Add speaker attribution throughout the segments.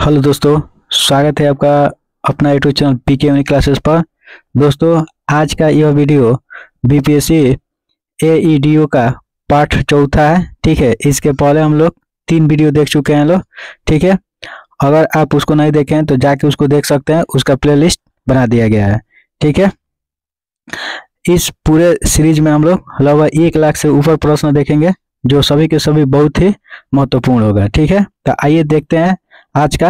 Speaker 1: Hello दोस्तों, स्वागत है आपका अपना YouTube channel PK unique classes पर। दोस्तों, आज का यह वीडियो बीपीएससी एईडीओ का पार्ट चौथा है। ठीक है, इसके पहले हम लोग 3 वीडियो देख चुके हैं लोग। ठीक है, अगर आप उसको नहीं देखे हैं तो जाके उसको देख सकते हैं, उसका प्लेलिस्ट बना दिया गया है। ठीक है, इस पूरे सीरीज में हम लोग लगभग 1 लाख से ऊपर प्रश्न देखेंगे, जो सभी के सभी बहुत ही महत्वपूर्ण होगा। ठीक है, तो आइए देखते हैं आज का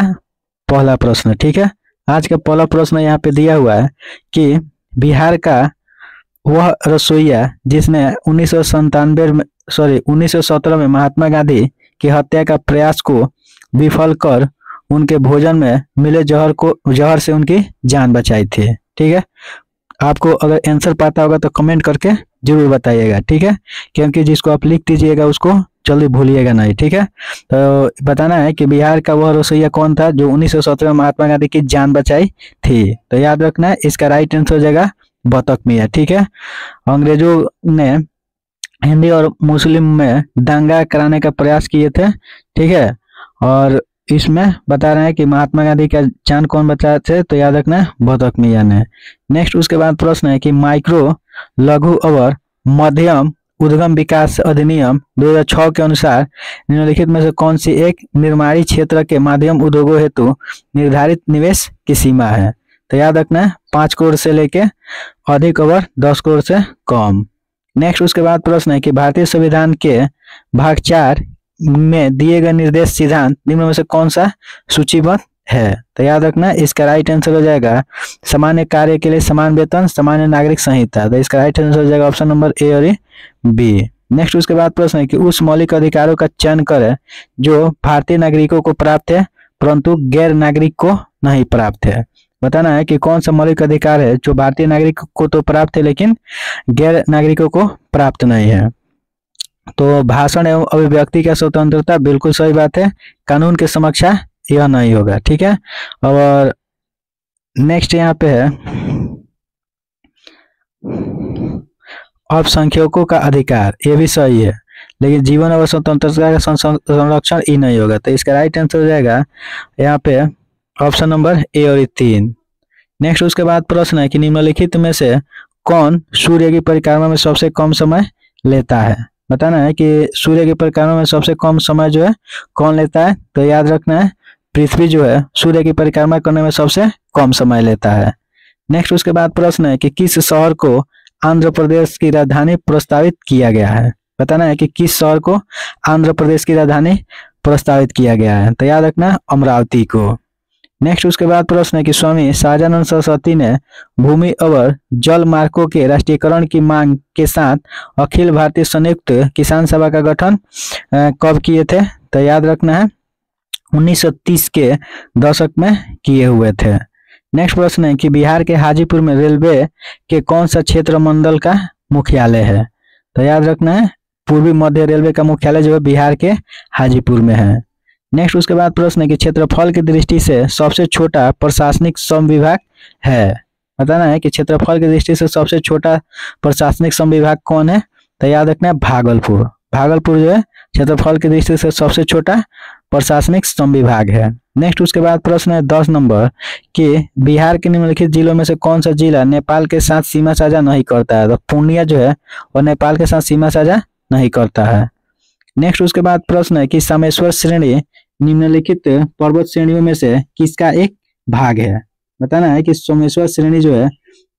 Speaker 1: पहला प्रश्न। ठीक है, आज का पहला प्रश्न यहाँ पे दिया हुआ है कि बिहार का वह रसोइया जिसने 1917 में महात्मा गांधी की हत्या का प्रयास को विफल कर उनके भोजन में मिले जहर से उनकी जान बचाई थी। ठीक है, आपको अगर आंसर पता होगा तो कमेंट करके जरूर बताइएगा। ठीक है, क्योंकि जिसको आप लिख दीजिएगा उसको जल्दी भूलिएगा नहीं। ठीक है, तो बताना है कि बिहार का वह रसोइया कौन था जो 1917 में महात्मा गांधी की जान बचाई थी। तो याद रखना है, इसका राइट आंसर हो जाएगा बतख मियाँ। ठीक है, अंग्रेजों ने हिंदी और मुस्लिम में दंगा कराने का प्रयास किए थे। ठीक है, और इसमें बता रहे हैं कि महात्मा गांधी का जान कौन बचाए थे, तो याद रखना है बतख मियाँ ने। नेक्स्ट उसके बाद प्रश्न है कि माइक्रो, लघु और मध्यम उद्यम विकास अधिनियम 2006 के अनुसार निम्नलिखित में से कौन सी एक निर्माणी क्षेत्र के माध्यम उद्योगों हेतु निर्धारित निवेश की सीमा है। तो याद रखना है 5 करोड़ से लेके अधिक और 10 करोड़ से कम। नेक्स्ट उसके बाद प्रश्न है कि भारतीय संविधान के भाग 4 में दिए गए निर्देश सिद्धांत निम्न में से कौन सा सूचीबद्ध है। तो याद रखना इसका राइट आंसर हो जाएगा सामान्य कार्य के लिए समान वेतन, सामान्य नागरिक संहिता। तो इसका राइट आंसर हो जाएगा ऑप्शन नंबर ए और बी। नेक्स्ट उसके बाद प्रश्न है कि उस मौलिक अधिकारों का चयन करें जो भारतीय नागरिकों को प्राप्त है परंतु गैर नागरिक को नहीं प्राप्त है। बताना है कि कौन सा मौलिक अधिकार है जो भारतीय नागरिक को तो प्राप्त है लेकिन गैर नागरिकों को प्राप्त नहीं है। तो भाषण एवं अभिव्यक्ति का स्वतंत्रता, बिल्कुल सही बात है, कानून के समक्ष यह नहीं होगा। ठीक है, और नेक्स्ट यहाँ पे है अल्पसंख्यकों का अधिकार, ये भी सही है, लेकिन जीवन और स्वतंत्रता का संरक्षण ही नहीं होगा। तो इसका राइट आंसर हो जाएगा यहाँ पे ऑप्शन नंबर ए और 3। नेक्स्ट उसके बाद प्रश्न है कि निम्नलिखित में से कौन सूर्य की परिक्रमा में सबसे कम समय लेता है। बताना है कि सूर्य की परिक्रमा में सबसे कम समय जो है कौन लेता है। तो याद रखना है पृथ्वी जो है सूर्य की परिक्रमा करने में सबसे कम समय लेता है। नेक्स्ट उसके बाद प्रश्न है कि किस शहर को आंध्र प्रदेश की राजधानी प्रस्तावित किया गया है। बताना है कि किस शहर को आंध्र प्रदेश की राजधानी प्रस्तावित किया गया है। तो याद रखना अमरावती को। नेक्स्ट उसके बाद प्रश्न है कि स्वामी सहजानंद सरस्वती ने भूमि और जल मार्गों के राष्ट्रीयकरण की मांग के साथ अखिल भारतीय संयुक्त किसान सभा का गठन कब किए थे। तो याद रखना है 1930 के दशक में किए हुए थे। नेक्स्ट प्रश्न है कि बिहार के हाजीपुर में रेलवे के कौन सा क्षेत्र मंडल का मुख्यालय है। तो याद रखना है पूर्वी मध्य रेलवे का मुख्यालय जो है बिहार के हाजीपुर में है। नेक्स्ट उसके बाद प्रश्न है कि क्षेत्रफल की दृष्टि से सबसे छोटा प्रशासनिक संविभाग है। बताना है कि क्षेत्रफल की दृष्टि से सबसे छोटा प्रशासनिक संविभाग कौन है। तो याद रखना है भागलपुर। भागलपुर जो है क्षेत्रफल की दृष्टि से सबसे छोटा प्रशासनिक संविभाग है। नेक्स्ट उसके बाद प्रश्न है 10 नंबर कि बिहार के निम्नलिखित जिलों में से कौन सा जिला नेपाल के साथ सीमा साझा नहीं करता है। तो पूर्णिया जो है और नेपाल के साथ सीमा साझा नहीं करता है। नेक्स्ट उसके बाद प्रश्न है कि सामेश्वर श्रेणी निम्नलिखित पर्वत श्रेणियों में से किसका एक भाग है। बताना है कि सोमेश्वर श्रेणी जो है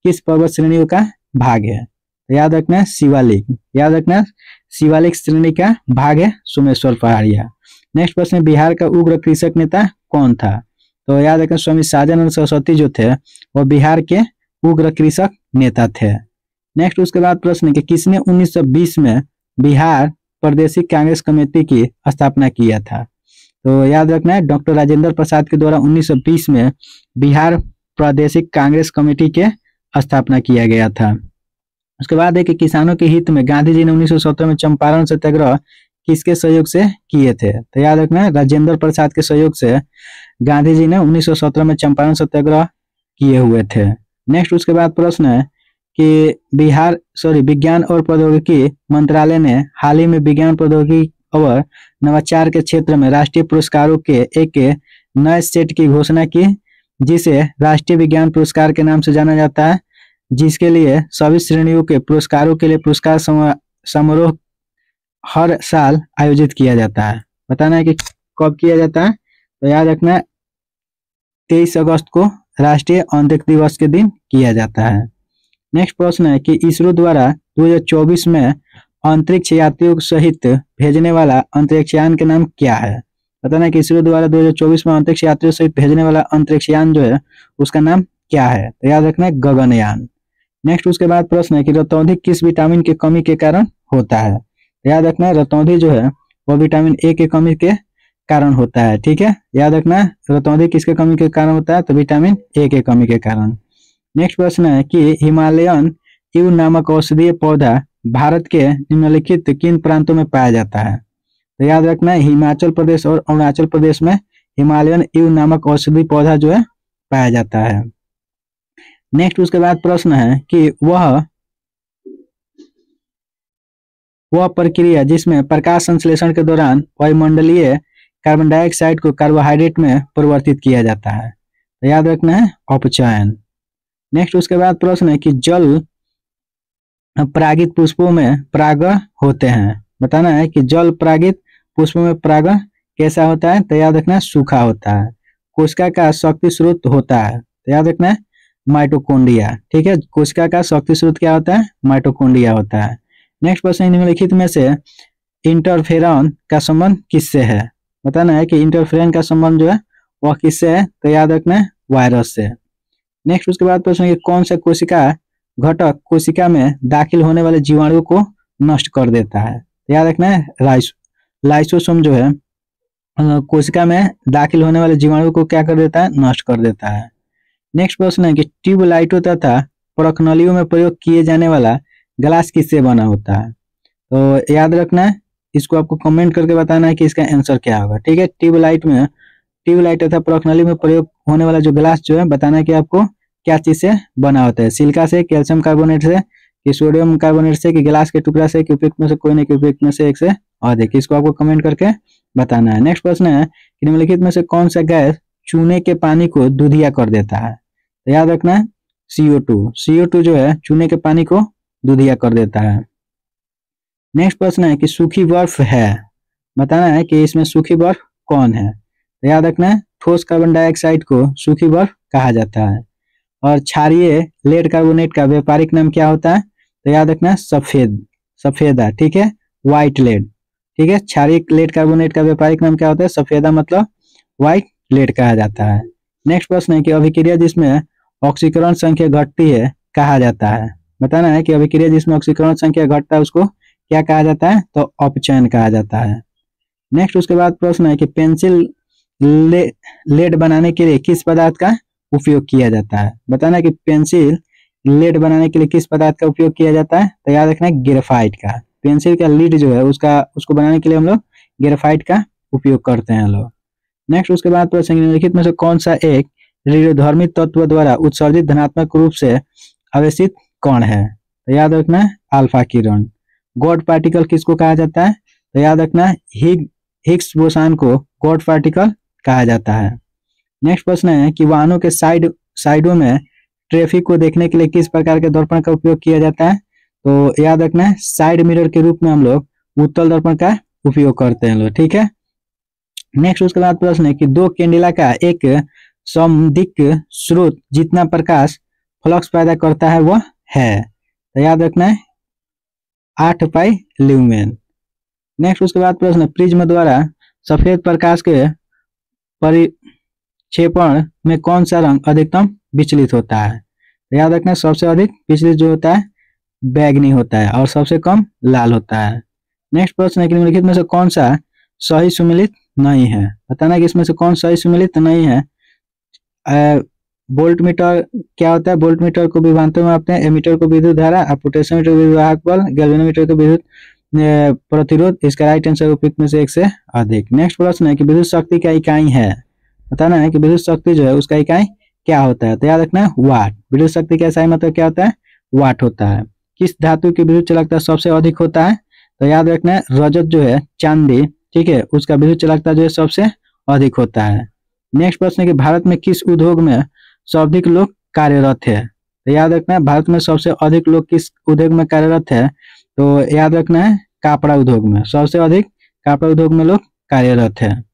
Speaker 1: किस पर्वत श्रेणियों का भाग है। तो याद रखना है शिवालिक। याद रखना शिवालिक श्रेणी का भाग है सोमेश्वर पहाड़िया। नेक्स्ट प्रश्न है बिहार का उग्र कृषक नेता कौन था। तो याद रखना स्वामी सहजानंद सरस्वती जो थे वो बिहार के उग्र कृषक नेता थे। नेक्स्ट उसके बाद प्रश्न है कि किसने 1920 में बिहार प्रादेशिक कांग्रेस कमेटी की स्थापना किया था। तो याद रखना है डॉक्टर राजेंद्र प्रसाद के द्वारा 1920 में बिहार प्रादेशिक कांग्रेस कमेटी के स्थापना किया गया था। उसके बाद है कि किसानों के हित में गांधी जी ने 1917 में चंपारण सत्याग्रह किसके सहयोग से किए थे। तो याद रखना है राजेंद्र प्रसाद के सहयोग से गांधी जी ने 1917 में चंपारण सत्याग्रह किए हुए थे। नेक्स्ट उसके बाद प्रश्न है कि विज्ञान और प्रौद्योगिकी मंत्रालय ने हाल ही में विज्ञान प्रौद्योगिकी और नवाचार के क्षेत्र में राष्ट्रीय पुरस्कारों के एक नए सेट की घोषणा की, जिसे राष्ट्रीय विज्ञान पुरस्कार के नाम से जाना जाता है, जिसके लिए सभी श्रेणियों के पुरस्कारों के लिए पुरस्कार समारोह हर साल आयोजित किया जाता है। बताना है कि कब किया जाता है, तो याद रखना 23 अगस्त को राष्ट्रीय अंतरिक्ष दिवस के दिन किया जाता है। नेक्स्ट प्रश्न है कि इसरो द्वारा 2024 में अंतरिक्ष यात्रियों सहित भेजने वाला अंतरिक्षयान के नाम क्या है। बताना है कि इसरो द्वारा 2024 में अंतरिक्ष यात्रियों सहित भेजने वाला अंतरिक्षयान जो है उसका नाम क्या है, तो याद रखना है गगनयान। नेक्स्ट उसके बाद प्रश्न है कि रतौंधी किस विटामिन की कमी के कारण होता है, तो याद रखना है रतौंधी जो है वो विटामिन ए की कमी के कारण होता है। ठीक है, याद रखना है रतौंधी किसके कमी के कारण होता है, तो विटामिन ए के कमी के कारण। नेक्स्ट प्रश्न है कि हिमालयन ईव नामक औषधीय पौधा भारत के निम्नलिखित किन प्रांतों में पाया जाता है, तो याद रखना है हिमाचल प्रदेश और अरुणाचल प्रदेश में हिमालयन ईव नामक औषधीय पौधा जो है पाया जाता है। नेक्स्ट उसके बाद प्रश्न है कि वह प्रक्रिया जिसमें प्रकाश संश्लेषण के दौरान वायुमंडलीय कार्बन डाइऑक्साइड को कार्बोहाइड्रेट में परिवर्तित किया जाता है, तो याद रखना है अपचयन। नेक्स्ट उसके बाद प्रश्न है कि जल परागित पुष्पों में परागण होते हैं। बताना है कि जल परागित पुष्पों में परागण कैसा होता है, तो याद रखना है सूखा होता है। कोशिका का शक्ति स्रोत होता है, तो याद रखना है माइटोकॉन्ड्रिया। ठीक है, कोशिका का शक्ति स्रोत क्या होता है, माइटोकॉन्ड्रिया होता है। नेक्स्ट प्रश्न निम्नलिखित में से इंटरफेरॉन का संबंध किससे है। बताना है कि इंटरफेरॉन का संबंध जो है वह किससे है, तो याद रखना है वायरस से। नेक्स्ट उसके बाद प्रश्न है कि कौन सा कोशिका घटक कोशिका में दाखिल होने वाले जीवाणुओं को नष्ट कर देता है, तो याद रखना है लाइसोसोम जो है कोशिका में दाखिल होने वाले जीवाणुओं को क्या कर देता है, नष्ट कर देता है। नेक्स्ट प्रश्न है कि ट्यूबलाइटों तथा परखनलियों में प्रयोग किए जाने वाला ग्लास किससे बना होता है, तो याद रखना है इसको आपको कमेंट करके बताना है कि इसका आंसर क्या होगा। ठीक है, ट्यूबलाइट तथा परखनली में प्रयोग होने वाला जो ग्लास जो है बताना है कि आपको क्या चीज से बना होता है, सिलिका से, कैल्शियम कार्बोनेट से, कि सोडियम कार्बोनेट से, कि गिलास के टुकड़ा से, कि उपयुक्त में से कोई नहीं, कि उपयुक्त में से एक से अधिक। इसको आपको कमेंट करके बताना है। नेक्स्ट प्रश्न है कि निम्नलिखित में से कौन सा गैस चूने के पानी को दूधिया कर देता है, तो याद रखना है CO2 जो है चूने के पानी को दूधिया कर देता है। नेक्स्ट प्रश्न है कि सूखी बर्फ है, बताना है कि इसमें सूखी बर्फ कौन है, तो याद रखना है ठोस कार्बन डाइऑक्साइड को सूखी बर्फ कहा जाता है। और क्षारीय लेड कार्बोनेट का व्यापारिक नाम क्या होता है, तो याद रखना है सफेदा। ठीक है, व्हाइट लेड। ठीक है, क्षारीय लेड कार्बोनेट का व्यापारिक नाम क्या होता है, सफेदा मतलब व्हाइट लेड कहा जाता है। नेक्स्ट प्रश्न है कि अभिक्रिया जिसमें ऑक्सीकरण संख्या घटती है कहा जाता है। बताना है कि अभिक्रिया जिसमें ऑक्सीकरण संख्या घटता है उसको क्या कहा जाता है, तो अपचयन कहा जाता है। नेक्स्ट उसके बाद प्रश्न है कि पेंसिल लेड बनाने के लिए किस पदार्थ का उपयोग किया जाता है। बताना है कि पेंसिल लेड बनाने के लिए किस पदार्थ का उपयोग किया जाता है, तो याद रखना है ग्रेफाइट का। पेंसिल का लीड जो है उसको बनाने के लिए हम लोग ग्रेफाइट का उपयोग करते हैं लोग। नेक्स्ट उसके बाद प्रश्न निम्नलिखित में से कौन सा एक रेडियोधर्मी तत्व द्वारा उत्सर्जित धनात्मक रूप से आवेशित कण है, तो याद रखना है अल्फा किरण। गॉड पार्टिकल किसको कहा जाता है, तो याद रखना है हिग्स बोसान को गॉड पार्टिकल कहा जाता है। नेक्स्ट प्रश्न है कि वाहनों के साइडों में ट्रैफिक को देखने के लिए किस प्रकार के दर्पण का उपयोग किया जाता है, तो याद रखना है साइड मिरर के रूप में हम लोग उत्तल दर्पण का उपयोग करते हैं लोग। ठीक है, नेक्स्ट उसके बाद प्रश्न है कि दो कैंडेला का एक समदिक्क स्रोत जितना प्रकाश फ्लक्स पैदा करता है वह है, तो याद रखना है 8 पाई ल्यूमेन। नेक्स्ट उसके बाद प्रश्न प्रिज्म द्वारा सफेद प्रकाश के परिक्षेपण में कौन सा रंग अधिकतम विचलित होता है, तो याद रखना सबसे अधिक विचलित जो होता है बैगनी होता है और सबसे कम लाल होता है। नेक्स्ट प्रश्न है कि निम्नलिखित में से कौन सा सही सुमेलित नहीं है। बताना कि इसमें से कौन सही सुमेलित नहीं है। वोल्ट मीटर क्या होता है, वोल्ट मीटर को विभवांतर में मापते हैं, एमीटर को विद्युत धारा, पोटेशियोमीटर को विद्युत वाहक बल, गैल्वेनोमीटर को विद्युत प्रतिरोध। इसका राइट आंसर उपयुक्त में से एक से अधिक। नेक्स्ट प्रश्न है कि विद्युत शक्ति क्या इकाई है। बताना है कि विद्युत शक्ति जो है उसका इकाई क्या होता है, तो याद रखना है वाट। विद्युत शक्ति का सही मतलब क्या होता है, वाट होता है। किस धातु की विद्युत चालकता सबसे अधिक होता है, तो याद रखना है रजत जो है चांदी, ठीक है, उसका विद्युत चालकता जो है सबसे अधिक होता है। नेक्स्ट प्रश्न है कि भारत में किस उद्योग में सर्वाधिक लोग कार्यरत है। तो याद रखना है भारत में सबसे अधिक लोग किस उद्योग में कार्यरत है। तो याद रखना है कपड़ा उद्योग में, सबसे अधिक कपड़ा उद्योग में लोग कार्यरत है।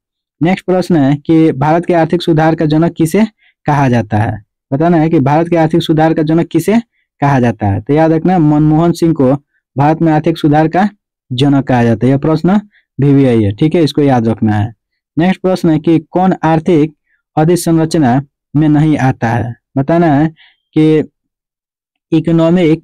Speaker 1: नेक्स्ट प्रश्न है कि भारत के आर्थिक सुधार का जनक किसे कहा जाता है। बताना है कि भारत के आर्थिक सुधार का जनक किसे कहा जाता है। तो याद रखना मनमोहन सिंह को भारत में आर्थिक सुधार का जनक कहा जाता है। यह प्रश्न VVI है, ठीक है, इसको याद रखना है। नेक्स्ट प्रश्न है कि कौन आर्थिक अधोसंरचना में नहीं आता है। बताना है कि इकोनॉमिक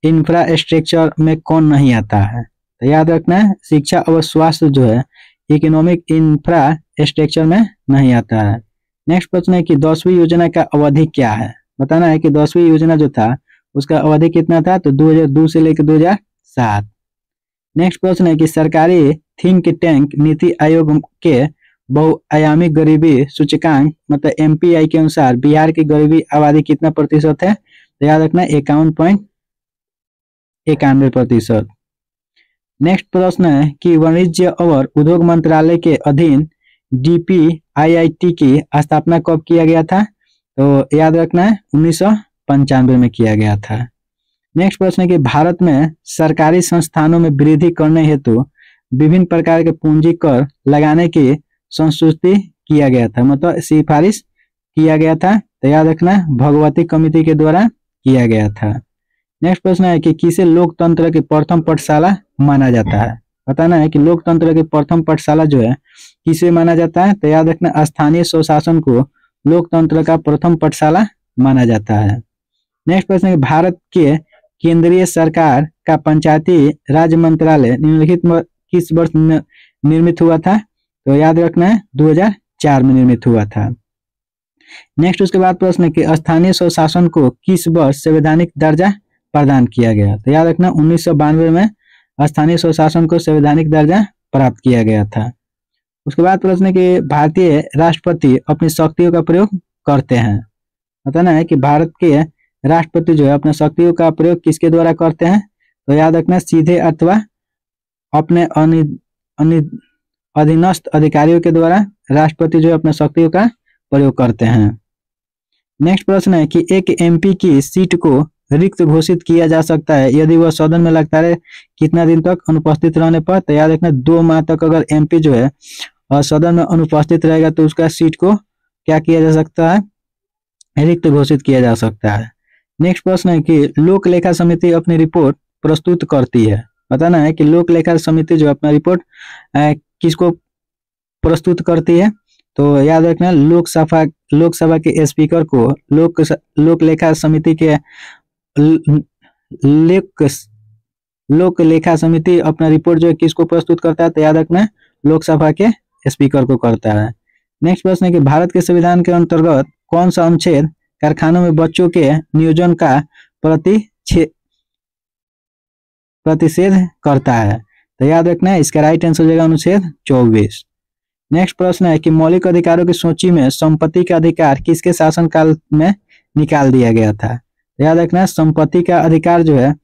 Speaker 1: इंफ्रास्ट्रक्चर में कौन नहीं आता है। तो याद रखना है शिक्षा और स्वास्थ्य जो है इकोनॉमिक इंफ्रास्ट्रक्चर में नहीं आता है। नेक्स्ट प्रश्न है कि 10वीं योजना का अवधि क्या है। बताना है कि 10वीं योजना जो था उसका अवधि कितना था, तो 2002 से लेकर 2007। नेक्स्ट प्रश्न है कि सरकारी थिंक टैंक नीति आयोग के बहुआयामी गरीबी सूचकांक मतलब MPI के अनुसार बिहार की गरीबी आबादी कितना प्रतिशत है। तो याद रखना 51.91%। नेक्स्ट प्रश्न है कि वाणिज्य और उद्योग मंत्रालय के अधीन DPIIT की स्थापना कब किया गया था। तो याद रखना है 1995 में किया गया था। नेक्स्ट प्रश्न है कि भारत में सरकारी संस्थानों में वृद्धि करने हेतु विभिन्न प्रकार के पूंजी कर लगाने की संस्तुति किया गया था, मतलब सिफारिश किया गया था। तो याद रखना भगवती कमेटी के द्वारा किया गया था। नेक्स्ट प्रश्न है कि किसे लोकतंत्र की प्रथम पाठशाला माना जाता है। बताना है कि लोकतंत्र की प्रथम पाठशाला जो है किसे माना जाता है। तो याद रखना स्थानीय स्वशासन को लोकतंत्र का प्रथम पाठशाला माना जाता है। नेक्स्ट प्रश्न है कि भारत के केंद्रीय सरकार का पंचायती राज मंत्रालय निम्नलिखित किस वर्ष निर्मित हुआ था। तो याद रखना है 2004 में निर्मित हुआ था। नेक्स्ट उसके बाद प्रश्न है कि स्थानीय स्वशासन को किस वर्ष संवैधानिक दर्जा प्रदान किया गया। तो याद रखना 1992 में स्थानीय स्वशासन को संवैधानिक दर्जा प्राप्त किया गया था। उसके बाद प्रश्न है कि भारतीय राष्ट्रपति अपनी शक्तियों का प्रयोग करते हैं। बताना है कि भारत के राष्ट्रपति जो है अपने शक्तियों का प्रयोग किसके द्वारा करते हैं। तो याद रखना सीधे अथवा अपने अधीनस्थ अधिकारियों के द्वारा राष्ट्रपति जो है अपने शक्तियों का प्रयोग करते हैं। नेक्स्ट प्रश्न है कि एक MP की सीट को रिक्त घोषित किया जा सकता है यदि वह सदन में लगातार कितना दिन तक अनुपस्थित रहने पर। तो याद रखना 2 माह तक अगर MP जो है सदन में अनुपस्थित रहेगा तो उसका सीट को क्या किया जा सकता है, रिक्त घोषित किया जा सकता है। नेक्स्ट प्रश्न है कि लोक लेखा समिति अपनी रिपोर्ट प्रस्तुत करती है। बताना है कि लोक लेखा समिति जो अपना रिपोर्ट किसको प्रस्तुत करती है। तो याद रखना लोकसभा के स्पीकर को लोक लेखा समिति के लोक लेखा समिति अपना रिपोर्ट जो है किसको प्रस्तुत करता है। तो याद रखना लोकसभा के स्पीकर को करता है। नेक्स्ट प्रश्न है कि भारत के संविधान के अंतर्गत कौन सा अनुच्छेद कारखानों में बच्चों के नियोजन का प्रतिषेध करता है। तो याद रखना इसका राइट आंसर हो जाएगा अनुच्छेद 24। नेक्स्ट प्रश्न है कि मौलिक अधिकारों की सूची में संपत्ति का अधिकार किसके शासनकाल में निकाल दिया गया था। तो याद रखना संपत्ति का अधिकार जो है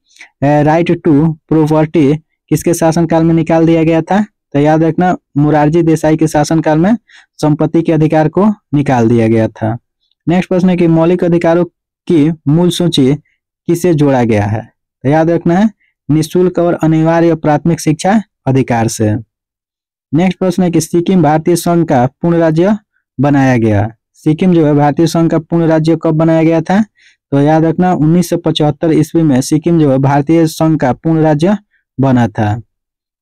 Speaker 1: राइट टू प्रॉपर्टी किसके शासनकाल में निकाल दिया गया था। तो याद रखना मोरारजी देसाई के शासनकाल में संपत्ति के अधिकार को निकाल दिया गया था। नेक्स्ट प्रश्न है कि मौलिक अधिकारों की मूल सूची किसे जोड़ा गया है। तो याद रखना है निःशुल्क और अनिवार्य प्राथमिक शिक्षा अधिकार से। नेक्स्ट प्रश्न है कि सिक्किम भारतीय संघ का पूर्ण राज्य बनाया गया। सिक्किम जो है भारतीय संघ का पूर्ण राज्य कब बनाया गया था। तो याद रखना 1975 ईस्वी में सिक्किम जो है भारतीय संघ का पूर्ण राज्य बना था।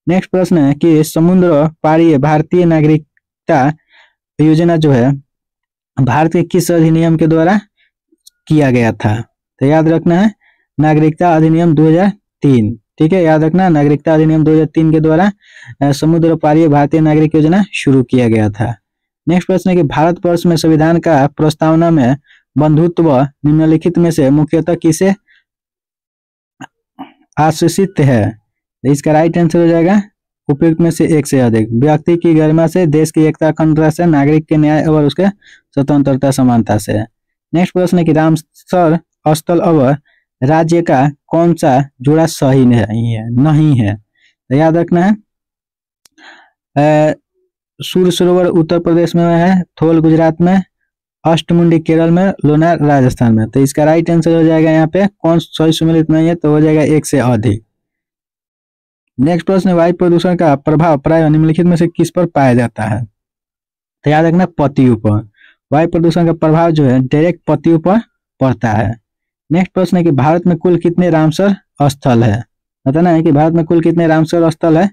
Speaker 1: नेक्स्ट प्रश्न है कि समुद्र पारीय भारतीय नागरिकता योजना जो है भारत के किस अधिनियम के द्वारा किया गया था। तो याद रखना है नागरिकता अधिनियम 2003। ठीक है, याद रखना नागरिकता अधिनियम 2003 के द्वारा समुद्र पारीय भारतीय नागरिक योजना शुरू किया गया था। नेक्स्ट प्रश्न है कि भारतवर्ष में संविधान का प्रस्तावना में बंधुत्व निम्नलिखित में से मुख्यतः किसे आश्वासित है। तो इसका राइट आंसर हो जाएगा उपयुक्त में से एक से अधिक। व्यक्ति की गरिमा से, देश की एकता अखंडता से, नागरिक के न्याय और उसके स्वतंत्रता समानता से। नेक्स्ट प्रश्न है कि रामसर स्थल और राज्य का कौन सा जोड़ा सही नहीं है। तो याद रखना है सूर सरोवर उत्तर प्रदेश में है, थोल गुजरात में, अष्टमुंडी केरल में, लोनार राजस्थान में। तो इसका राइट आंसर हो जाएगा यहाँ पे कौन सही सुमेलित नहीं है, तो हो जाएगा एक से अधिक। नेक्स्ट प्रश्न है, वायु प्रदूषण का प्रभाव प्राय निम्नलिखित में से किस पर पाया जाता है? तो याद रखना पतियों पर। वायु प्रदूषण का प्रभाव जो है डायरेक्ट पतियों पर पड़ता है। नेक्स्ट प्रश्न है कि भारत में कुल कितने रामसर स्थल है? बताना है कि भारत में कुल कितने रामसर स्थल है,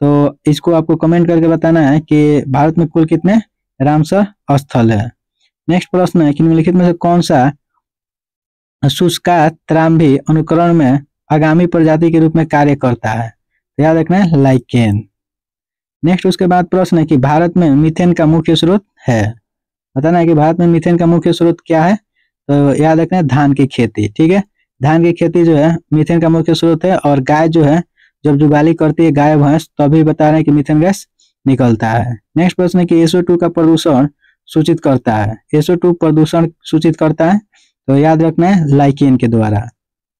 Speaker 1: तो इसको आपको कमेंट करके बताना है कि भारत में कुल कितने रामसर स्थल है। नेक्स्ट प्रश्न है कि निम्नलिखित में से कौन सा शुष्कात्राम्भी अनुकरण में आगामी प्रजाति के रूप में कार्य करता है? तो याद रखना है लाइकेन। नेक्स्ट उसके बाद प्रश्न है कि भारत में मीथेन का मुख्य स्रोत है। बताना है कि भारत में मीथेन का मुख्य स्रोत क्या है, तो याद रखना है धान की खेती। ठीक है, धान की खेती जो है मीथेन का मुख्य स्रोत है, और गाय जो है जब जुगाली करती है गाय भैंस तभी बता रहे हैं कि मीथेन गैस निकलता है। नेक्स्ट प्रश्न है कि SO2 का प्रदूषण सूचित करता है। SO2 प्रदूषण सूचित करता है, तो याद रखना है लाइकेन के द्वारा।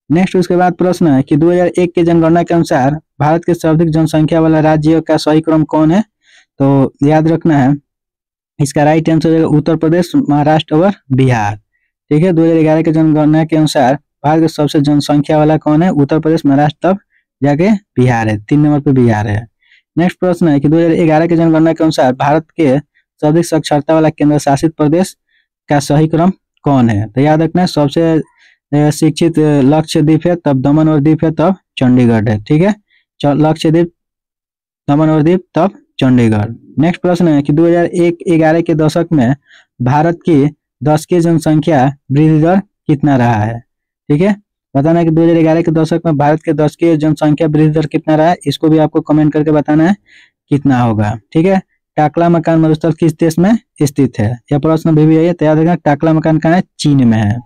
Speaker 1: नेक्स्ट उसके बाद प्रश्न है कि 2001 के जनगणना के अनुसार भारत के सर्वाधिक जनसंख्या वाला राज्य का सही क्रम कौन है? तो याद रखना है इसका राइट आंसर है उत्तर प्रदेश, महाराष्ट्र और बिहार। ठीक है, 2011 के जनगणना के अनुसार भारत के सबसे जनसंख्या वाला कौन है? उत्तर प्रदेश, महाराष्ट्र, तब जाके बिहार है, 3 नंबर पे बिहार है। नेक्स्ट प्रश्न है कि 2011 के जनगणना के अनुसार भारत के सर्वाधिक साक्षरता वाला केंद्र शासित प्रदेश का सही क्रम कौन है? तो याद रखना है सबसे शिक्षित लक्षद्वीप है, तब दमन और दीप है, तब चंडीगढ़ है। ठीक है, लक्षद्वीप, दमन और दीप, तब चंडीगढ़। नेक्स्ट प्रश्न है कि 2001-11 के दशक में भारत की दशकीय जनसंख्या वृद्धि दर कितना रहा है? ठीक है, बताना है कि 2011 के दशक में भारत के दशकीय जनसंख्या वृद्धि दर कितना रहा है, इसको भी आपको कमेंट करके बताना है कितना होगा। ठीक है, टाकला मकान मरुस्थल किस देश में स्थित है? यह प्रश्न भी है, तो याद रखना टाकला मकान कहाँ है? चीन में है।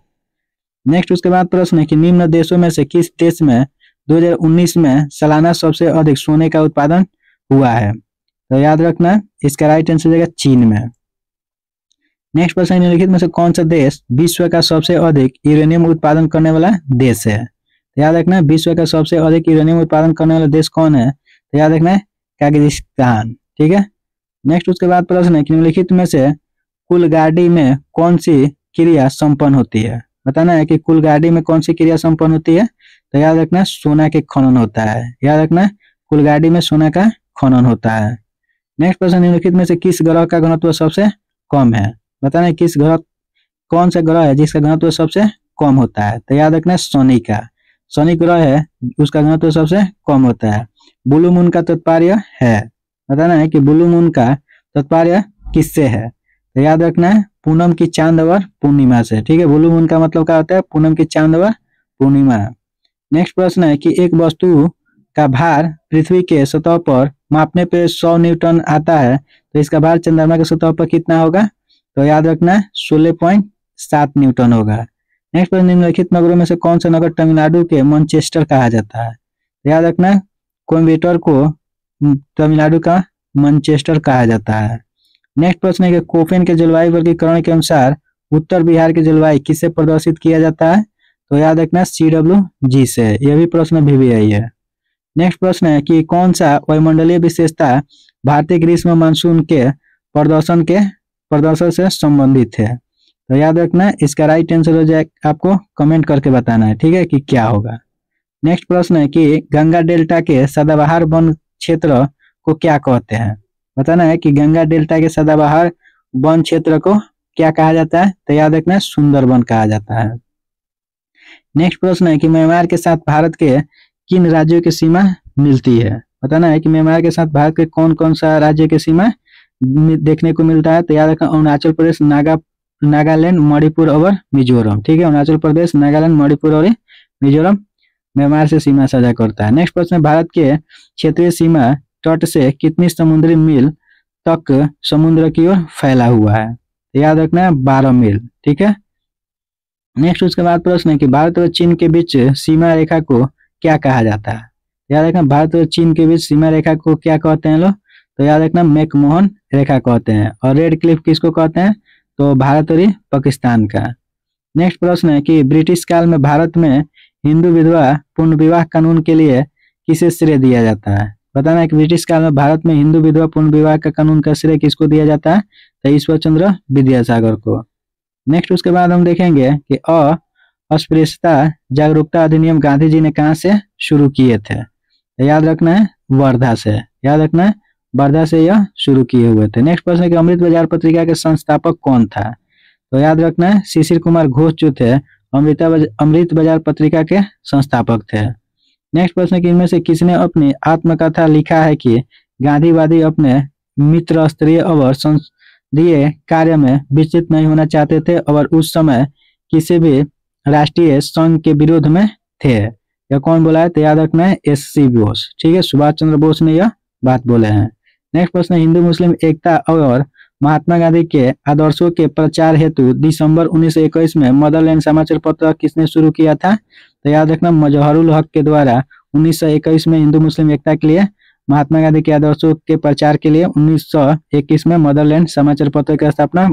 Speaker 1: नेक्स्ट उसके बाद प्रश्न है कि निम्न देशों में से किस देश में 2019 में सालाना सबसे अधिक सोने का उत्पादन हुआ है? तो याद रखना इसका राइट आंसर हो जाएगा चीन में। नेक्स्ट प्रश्न, निम्नलिखित में से कौन सा देश विश्व का सबसे अधिक यूरेनियम उत्पादन करने वाला देश है? तो याद रखना विश्व का सबसे अधिक यूरेनियम उत्पादन करने वाला देश कौन है? तो याद रखना किर्गिस्तान। ठीक है, नेक्स्ट उसके बाद प्रश्न है कि निम्नलिखित में से कुलगाड़ी में कौन सी क्रिया संपन्न होती है? बताना है कि कुलगाड़ी में कौन सी क्रिया संपन्न होती है? तो याद रखना सोना के खनन होता है। याद रखना कुलगाड़ी में सोना का खनन होता है। नेक्स्ट प्रश्न, निम्नलिखित में से किस ग्रह का घनत्व सबसे कम है? बताना किस ग्रह, कौन सा ग्रह है जिसका घनत्व सबसे कम होता है? तो याद रखना शनि का, शनि ग्रह है उसका घनत्व सबसे कम होता है। ब्लू मून का तात्पर्य है, बताना है कि ब्लू मून का तात्पर्य किससे है? तो याद रखना है पूनम की चांद और पूर्णिमा से। ठीक है, ब्लू मून का मतलब क्या होता है? पूनम की चांद और पूर्णिमा। नेक्स्ट प्रश्न है कि एक वस्तु का भार पृथ्वी के सतह पर मापने पे 100 न्यूटन आता है, तो इसका भार चंद्रमा के सतह पर कितना होगा? तो याद रखना 16.7 न्यूटन होगा। नेक्स्ट प्रश्न, निम्नलिखित नगरों में से कौन सा नगर तमिलनाडु के मैनचेस्टर कहा जाता है? तो याद रखना कोयम्बटूर को तमिलनाडु का मैनचेस्टर कहा जाता है। नेक्स्ट प्रश्न है कि कोफेन के जलवायु वर्गीकरण के अनुसार उत्तर बिहार की जलवायु किससे प्रदर्शित किया जाता है? तो याद रखना CWG से। यह भी प्रश्न भी आई है। नेक्स्ट प्रश्न है कि कौन सा वायुमंडलीय विशेषता भारतीय ग्रीष्म मानसून के प्रदर्शन से संबंधित है? तो याद रखना इसका राइट आंसर हो जाए, आपको कमेंट करके बताना है। ठीक है कि क्या होगा। नेक्स्ट प्रश्न है कि गंगा डेल्टा के सदाबहार वन क्षेत्र को क्या कहते हैं? बताना है कि गंगा डेल्टा के सदाबहार वन क्षेत्र को क्या कहा जाता है? तो याद रखना सुंदरवन कहा जाता है। नेक्स्ट प्रश्न है कि म्यांमार के साथ भारत के किन राज्यों की सीमा मिलती है? बताना है कि म्यांमार के साथ भारत के कौन कौन सा राज्य की सीमा देखने को मिलता है? तो याद रखना अरुणाचल प्रदेश, नागालैंड, मणिपुर और मिजोरम। ठीक है, अरुणाचल प्रदेश, नागालैंड, मणिपुर और मिजोरम म्यांमार से सीमा साझा करता है। नेक्स्ट प्रश्न, भारत के क्षेत्रीय सीमा तट से कितनी समुद्री मील तक समुद्र की ओर फैला हुआ है? तो याद रखना 12 मील। ठीक है, नेक्स्ट उसके बाद प्रश्न है कि भारत और चीन के बीच सीमा रेखा को क्या कहा जाता है? याद रखना भारत और चीन के बीच सीमा रेखा को क्या कहते हैं लोग? तो याद रखना मैकमोहन रेखा कहते हैं। और रेड क्लिफ किसको कहते हैं? तो भारत और पाकिस्तान का। नेक्स्ट प्रश्न है कि ब्रिटिश काल में भारत में हिंदू विधवा पुनर्विवाह कानून के लिए किसे श्रेय दिया जाता है? बताना है कि ब्रिटिश काल में भारत में हिंदू विधवा पूर्ण विवाह का कानून का श्रेय किसको दिया जाता है, तो ईश्वर चंद्र विद्यासागर को। नेक्स्ट उसके बाद हम देखेंगे कि अस्पृश्यता जागरूकता अधिनियम गांधी जी ने कहाँ से शुरू किए थे, तो याद रखना है वर्धा से, याद रखना है वर्धा से यह शुरू किए हुए थे। नेक्स्ट प्रश्न है कि अमृत बाजार पत्रिका के संस्थापक कौन था, तो याद रखना है शिशिर कुमार घोष जो थे अमृत बाजार पत्रिका के संस्थापक थे। नेक्स्ट प्रश्न है कि इनमें से किसने अपनी आत्मकथा लिखा है कि गांधीवादी अपने मित्र स्तरीय और संसदीय कार्य में विस्तृत नहीं होना चाहते थे और उस समय किसी भी राष्ट्रीय संघ के विरोध में थे। यह कौन बोला है, तो याद रखना है एससी बोस, ठीक है, सुभाष चंद्र बोस ने यह बात बोले हैं। नेक्स्ट प्रश्न है हिंदू मुस्लिम एकता और महात्मा गांधी के आदर्शों के प्रचार हेतु दिसंबर 1921 में मदरलैंड समाचार पत्र किसने शुरू किया था, तो याद रखना मजहरुल हक के द्वारा 1921 में हिंदू मुस्लिम एकता के लिए महात्मा गांधी के आदर्शों के प्रचार के लिए 1921 में मदरलैंड समाचार पत्र की स्थापना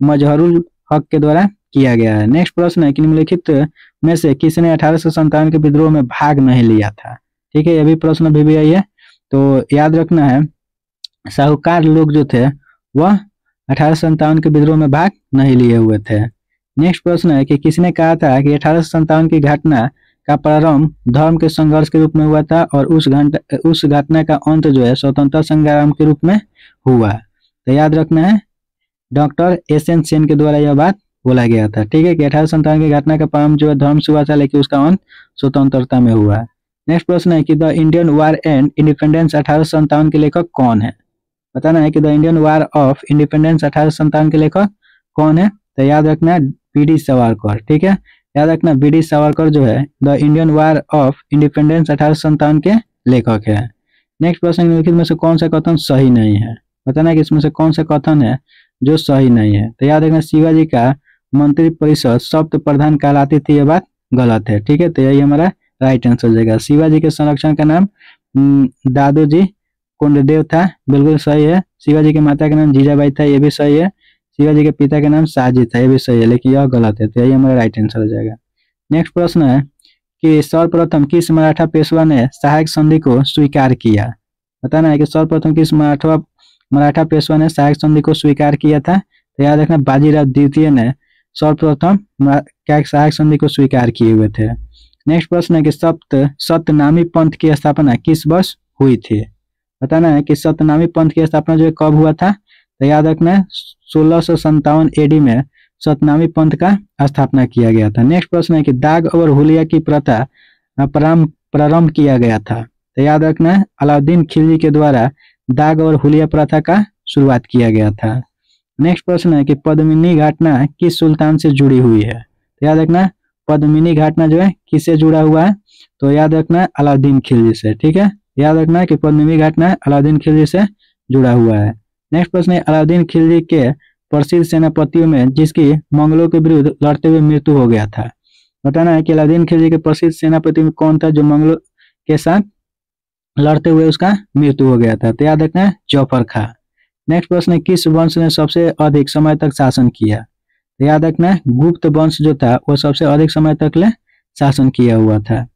Speaker 1: मजहरुल हक के द्वारा किया गया है। नेक्स्ट प्रश्न है कि निम्नलिखित में से किसने 1857 के विद्रोह में भाग नहीं लिया था, ठीक है, यह भी प्रश्न भी आई है, तो याद रखना है साहूकार लोग जो थे वह 1857 के विद्रोह में भाग नहीं लिए हुए थे। नेक्स्ट प्रश्न है कि किसने कहा था कि 1857 की घटना का प्रारंभ धर्म के संघर्ष के रूप में हुआ था और उस घटना का अंत जो है स्वतंत्रता संग्राम के रूप में हुआ, तो याद रखना है डॉक्टर एसएन सेन के द्वारा यह बात बोला गया था, ठीक है, कि 1857 की घटना का प्रारंभ जो है धर्म से हुआ था लेकिन उसका अंत स्वतंत्रता में हुआ। नेक्स्ट प्रश्न है कि the Indian war and independence 1857 के लेखक कौन है, बताना है कि the Indian war of independence 1857 के लेखक कौन है, तो याद रखना है बीडी सावरकर, ठीक है, याद रखना बीडी सावरकर जो है the Indian war of independence 1857 के लेखक है। नेक्स्ट प्रश्न निम्नलिखित में से कौन सा कथन सही नहीं है, बताना है कि इसमें से कौन सा कथन है जो सही नहीं है, तो याद रखना शिवाजी का मंत्री परिषद सप्त प्रधान कहलाती थी, यह बात गलत है, ठीक है, तो यही हमारा राइट आंसर हो जाएगा। शिवाजी के संरक्षण का नाम दादोजी कोंडदेव था, बिल्कुल सही है। शिवाजी की माता का नाम जीजाबाई था, ये भी सही है। शिवाजी के पिता का नाम शाहजी था, ये भी सही है, लेकिन यह गलत है, तो यही हमारा राइट आंसर हो जाएगा। नेक्स्ट प्रश्न है कि सर्वप्रथम किस मराठा पेशवा ने सहायक संधि को स्वीकार किया, बताना है कि सर्वप्रथम किस मराठा पेशवा ने सहायक संधि को स्वीकार किया था, तो याद रखना बाजीराव द्वितीय ने सर्वप्रथम क्या सहायक संधि को स्वीकार किए हुए थे। नेक्स्ट प्रश्न है कि सप्तनामी पंथ की स्थापना किस वर्ष हुई थी, बताना है कि सप्तनामी पंथ की स्थापना जो कब हुआ था, तो याद रखना है 1657 एडी में सप्तनामी पंथ का स्थापना किया गया था। नेक्स्ट प्रश्न है कि दाग और हुलिया की प्रथा प्रारंभ किया गया था, तो याद रखना है अलाउद्दीन खिलजी के द्वारा दाग और हुलिया प्रथा का शुरुआत किया गया था। नेक्स्ट प्रश्न है कि पद्मिनी घटना किस सुल्तान से जुड़ी हुई है, तो याद रखना पद्मिनी घटना जो है किससे जुड़ा हुआ है, तो याद रखना अलाउद्दीन खिलजी से, ठीक है, याद रखना कि पद्मिनी घटना अलाउद्दीन खिलजी से जुड़ा हुआ है। नेक्स्ट प्रश्न है अलाउद्दीन खिलजी के प्रसिद्ध सेनापतियों में जिसकी मंगलों के विरुद्ध लड़ते हुए मृत्यु हो गया था, बताना है कि अलाउद्दीन खिलजी के प्रसिद्ध सेनापति में कौन था जो मंगलों के साथ लड़ते हुए उसका मृत्यु हो गया था, तो याद रखना जफर खां। नेक्स्ट प्रश्न है किस वंश ने सबसे अधिक समय तक शासन किया, तो याद रखना गुप्त वंश जो था वो सबसे अधिक समय तक ले शासन किया हुआ था।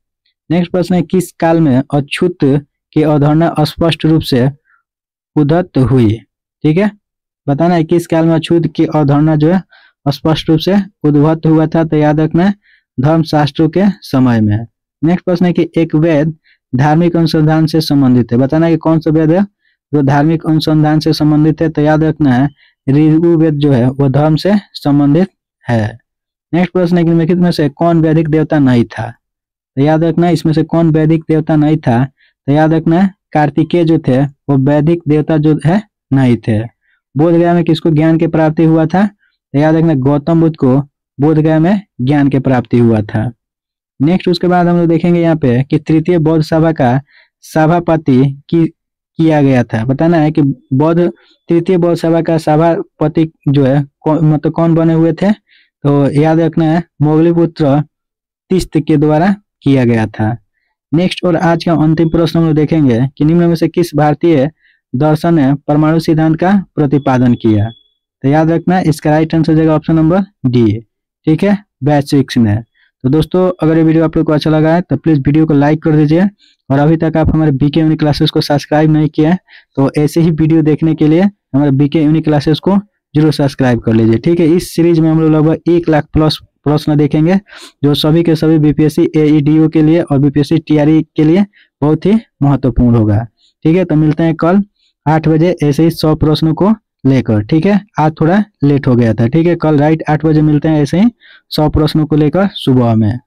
Speaker 1: नेक्स्ट प्रश्न है किस काल में अछूत की अवधारणा स्पष्ट रूप से उदत हुई, ठीक है, बताना है किस काल में अछूत की अवधारणा जो है स्पष्ट रूप से उद्भूत हुआ था, तो याद रखना धर्मशास्त्रों के समय में। नेक्स्ट प्रश्न है कि एक वेद धार्मिक अनुसंधान से संबंधित है, बताना है कि कौन सा वेद है जो धार्मिक अनुसंधान से संबंधित है, तो याद रखना है ऋग्वेद जो है वो धर्म से संबंधित है। नेक्स्ट प्रश्न है कि निम्नलिखित में से कौन वैदिक देवता नहीं था, तो याद रखना इसमें से कौन वैदिक देवता नहीं था, तो याद रखना कार्तिकेय जो थे वो वैदिक देवता जो है नहीं थे। बोधगया में किसको ज्ञान की प्राप्ति हुआ था, तो याद रखना गौतम बुद्ध को बोधगया में ज्ञान की प्राप्ति हुआ था। नेक्स्ट उसके बाद हम लोग देखेंगे यहाँ पे कि तृतीय बौद्ध सभा का सभापति किया गया था, बताना है कि तृतीय बौद्ध सभा का सभापति जो है मतलब कौन बने हुए थे, तो याद रखना है मोगलीपुत्र तीस्त के द्वारा किया गया था। नेक्स्ट और आज का अंतिम प्रश्न हम लोग देखेंगे कि निम्न में से किस भारतीय दर्शन ने परमाणु सिद्धांत का प्रतिपादन किया, तो याद रखना इसका राइट आंसर हो जाएगा ऑप्शन नंबर डी, ठीक है, बैच 6 ने। तो दोस्तों अगर ये वीडियो आप लोग को अच्छा लगा है तो प्लीज वीडियो को लाइक कर दीजिए और अभी तक आप हमारे बीके यूनिक क्लासेस को सब्सक्राइब नहीं किया है तो ऐसे ही वीडियो देखने के लिए हमारे बीके यूनिक क्लासेस को जरूर सब्सक्राइब कर लीजिए। ठीक है, इस सीरीज में हम लोग लगभग 1 लाख प्लस प्रश्न देखेंगे जो सभी के सभी बीपीएससी एईडीओ के लिए और बीपीएससी टीआरई के लिए बहुत ही महत्वपूर्ण होगा। ठीक है, तो मिलते हैं कल 8 बजे ऐसे ही 100 प्रश्नों को लेकर। ठीक है, आज थोड़ा लेट हो गया था। ठीक है, कल राइट 8 बजे मिलते हैं ऐसे ही 100 प्रश्नों को लेकर सुबह में।